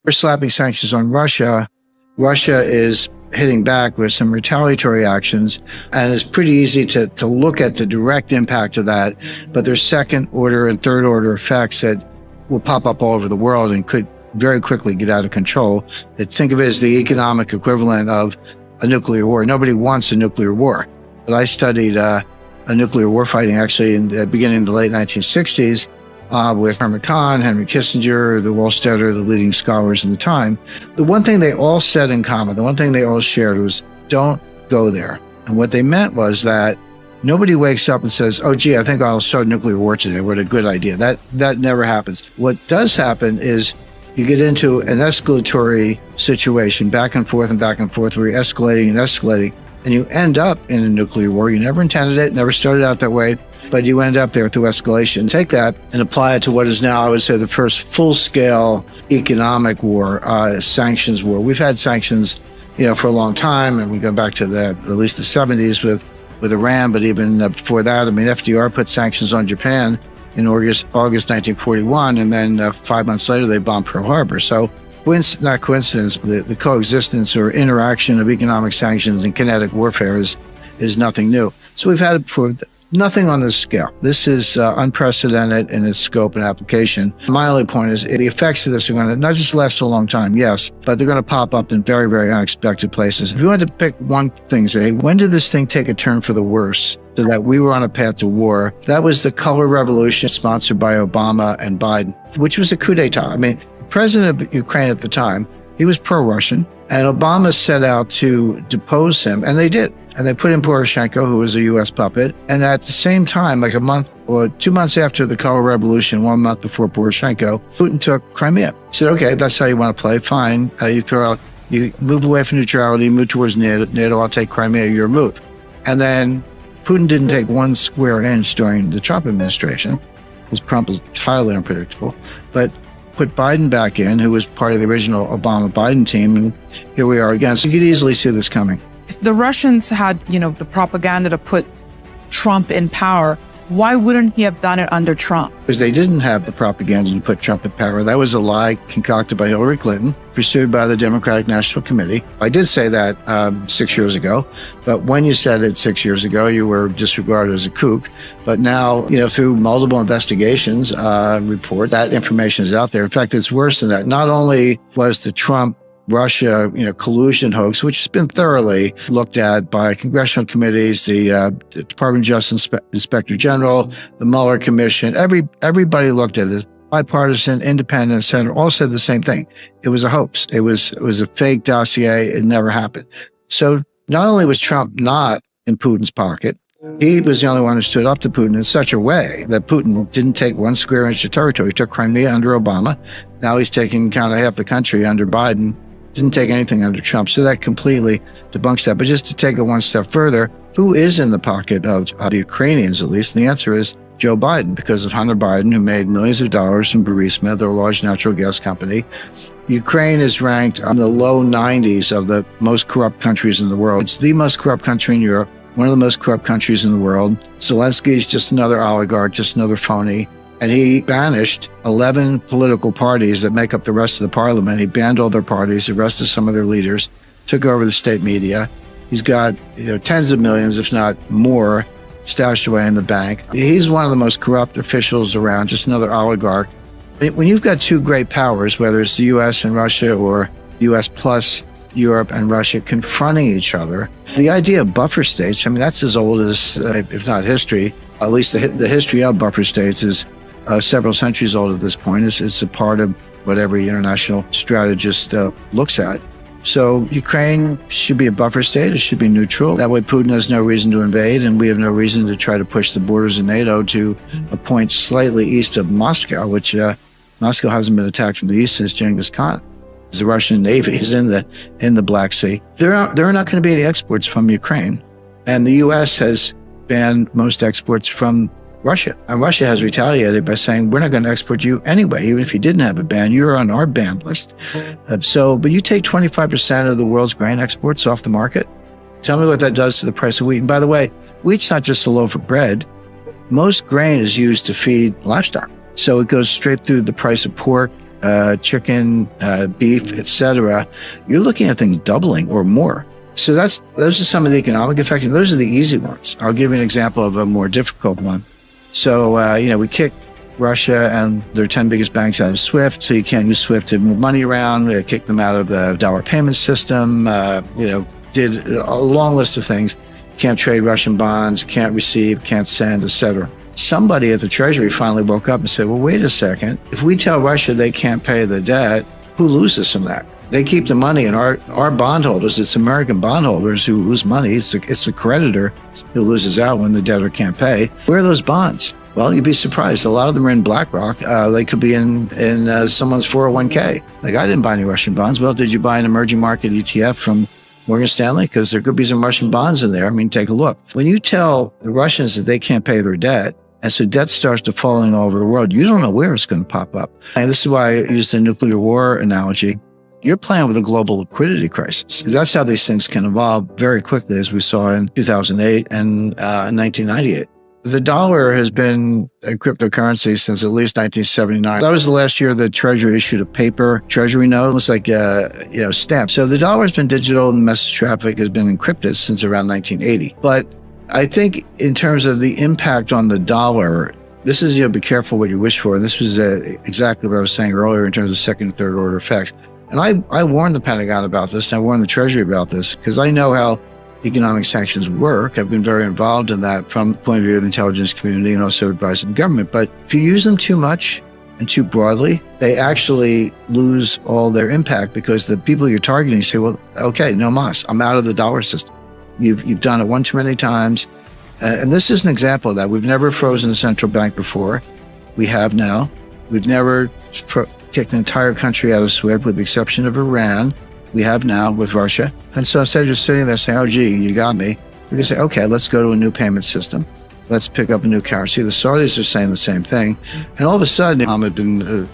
we're slapping sanctions on Russia. Russia is hitting back with some retaliatory actions, and it's pretty easy to look at the direct impact of that, but there's second order and third order effects that will pop up all over the world and could very quickly get out of control. Think of it as the economic equivalent of a nuclear war. Nobody wants a nuclear war, but I studied a nuclear war fighting actually in the beginning of the late 1960s with Herman Kahn, Henry Kissinger, the Wallstetter, the leading scholars in the time. The one thing they all said in common, the one thing they all shared was, don't go there. And what they meant was that nobody wakes up and says, oh, gee, I think I'll start a nuclear war today. What a good idea. That never happens. What does happen is you get into an escalatory situation, back and forth, where you're escalating and escalating, and you end up in a nuclear war. You never intended it, never started out that way, but you end up there through escalation. Take that and apply it to what is now, I would say, the first full-scale economic war, sanctions war. We've had sanctions, for a long time, and we go back to at least the 70s with Iran, but even before that, FDR put sanctions on Japan in August 1941, and then 5 months later, they bombed Pearl Harbor. So, not coincidence, but the coexistence or interaction of economic sanctions and kinetic warfare is nothing new. So we've had it for nothing on this scale. This is unprecedented in its scope and application. My only point is the effects of this are going to not just last a long time, yes, but they're going to pop up in very, very unexpected places. If you had to pick one thing, say, when did this thing take a turn for the worse so that we were on a path to war? That was the color revolution sponsored by Obama and Biden, which was a coup d'etat. The president of Ukraine at the time, he was pro-Russian, and Obama set out to depose him, and they did. And they put in Poroshenko, who was a U.S. puppet. And at the same time, like a month or 2 months after the color revolution, 1 month before Poroshenko, Putin took Crimea. He said, okay, that's how you want to play, fine. You move away from neutrality, move towards NATO, I'll take Crimea, your move. And then Putin didn't take one square inch during the Trump administration. His Trump was entirely unpredictable, but put Biden back in, who was part of the original Obama-Biden team, and here we are again. So you could easily see this coming. If the Russians had, the propaganda to put Trump in power, why wouldn't he have done it under Trump? Because they didn't have the propaganda to put Trump in power. That was a lie concocted by Hillary Clinton, pursued by the Democratic National Committee. I did say that 6 years ago, but when you said it 6 years ago, you were disregarded as a kook. But now, through multiple investigations, report, that information is out there. In fact, it's worse than that. Not only was the Trump Russia, collusion hoax, which has been thoroughly looked at by congressional committees, the Department of Justice Inspector General, the Mueller Commission. Everybody looked at it. Bipartisan, independent, Senate all said the same thing. It was a hoax. It was a fake dossier. It never happened. So not only was Trump not in Putin's pocket, he was the only one who stood up to Putin in such a way that Putin didn't take one square inch of territory. He took Crimea under Obama. Now he's taking kind of half the country under Biden. Didn't take anything under Trump. So that completely debunks that. But just to take it one step further, who is in the pocket of the Ukrainians, at least? And the answer is Joe Biden, because of Hunter Biden, who made millions of dollars from Burisma, their large natural gas company. Ukraine is ranked on the low 90s of the most corrupt countries in the world. It's the most corrupt country in Europe, one of the most corrupt countries in the world. Zelensky is just another oligarch, just another phony. And he banished 11 political parties that make up the rest of the parliament. He banned all their parties, arrested some of their leaders, took over the state media. He's got tens of millions, if not more, stashed away in the bank. He's one of the most corrupt officials around, just another oligarch. When you've got two great powers, whether it's the U.S. and Russia or U.S. plus Europe and Russia confronting each other, the idea of buffer states, that's as old as, if not history, at least the history of buffer states is several centuries old at this point. It's a part of what every international strategist looks at. So Ukraine should be a buffer state. It should be neutral. That way Putin has no reason to invade, and we have no reason to try to push the borders of NATO to a point slightly east of Moscow, which Moscow hasn't been attacked from the east since Genghis Khan. The Russian Navy is in the Black Sea. There are not going to be any exports from Ukraine, and the U.S. has banned most exports from Russia. And Russia has retaliated by saying, we're not going to export you anyway. Even if you didn't have a ban, you're on our ban list. But you take 25% of the world's grain exports off the market. Tell me what that does to the price of wheat. And by the way, wheat's not just a loaf of bread. Most grain is used to feed livestock. So it goes straight through the price of pork, chicken, beef, etc., you're looking at things doubling or more. So those are some of the economic effects, and those are the easy ones. I'll give you an example of a more difficult one. So, we kicked Russia and their 10 biggest banks out of SWIFT, so you can't use SWIFT to move money around. We kicked them out of the dollar payment system, did a long list of things. Can't trade Russian bonds, can't receive, can't send, etc. Somebody at the Treasury finally woke up and said, well, wait a second. If we tell Russia they can't pay the debt, who loses from that? They keep the money, and our bondholders, it's American bondholders who lose money. It's the creditor who loses out when the debtor can't pay. Where are those bonds? Well, you'd be surprised. A lot of them are in BlackRock. They could be in someone's 401k. Like, I didn't buy any Russian bonds. Well, did you buy an emerging market ETF from Morgan Stanley? Because there could be some Russian bonds in there. I mean, take a look. When you tell the Russians that they can't pay their debt, and so debt starts to falling all over the world, you don't know where it's going to pop up. And this is why I use the nuclear war analogy. You're playing with a global liquidity crisis. That's how these things can evolve very quickly, as we saw in 2008 and 1998. The dollar has been a cryptocurrency since at least 1979. That was the last year the Treasury issued a paper Treasury note, almost like stamp. So the dollar has been digital, and message traffic has been encrypted since around 1980. But I think in terms of the impact on the dollar, this is, be careful what you wish for. This was exactly what I was saying earlier in terms of second and third order effects. And I warned the Pentagon about this, and I warned the Treasury about this, because I know how economic sanctions work. I've been very involved in that from the point of view of the intelligence community and also advising the government. But if you use them too much and too broadly, they actually lose all their impact, because the people you're targeting say, well, okay, no mas, I'm out of the dollar system. You've done it one too many times. And this is an example of that. We've never frozen a central bank before. We have now. We've never kicked an entire country out of SWIFT, with the exception of Iran. We have now with Russia. And so instead of just sitting there saying, oh, gee, you got me, we can say, okay, let's go to a new payment system. Let's pick up a new currency. The Saudis are saying the same thing. And all of a sudden, Mohammed bin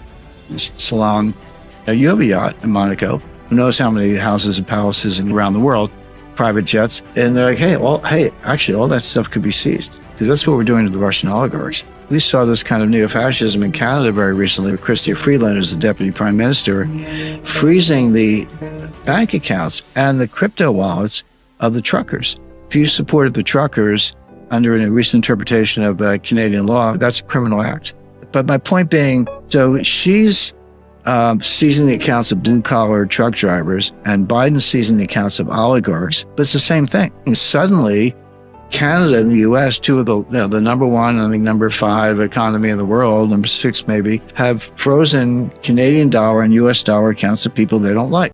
Salman, you have a yacht in Monaco, who knows how many houses and palaces around the world, private jets. And they're like, actually, all that stuff could be seized. Because that's what we're doing to the Russian oligarchs. We saw this kind of neo-fascism in Canada very recently. Chrystia Freeland, who's the deputy prime minister, freezing the bank accounts and the crypto wallets of the truckers. If you supported the truckers under a recent interpretation of Canadian law, that's a criminal act. But my point being, so she's seizing the accounts of blue-collar truck drivers, and Biden's seizing the accounts of oligarchs, but it's the same thing. And suddenly, Canada and the U.S., two of the number one and I think number 5 economy in the world, number 6 maybe, have frozen Canadian dollar and U.S. dollar accounts of people they don't like.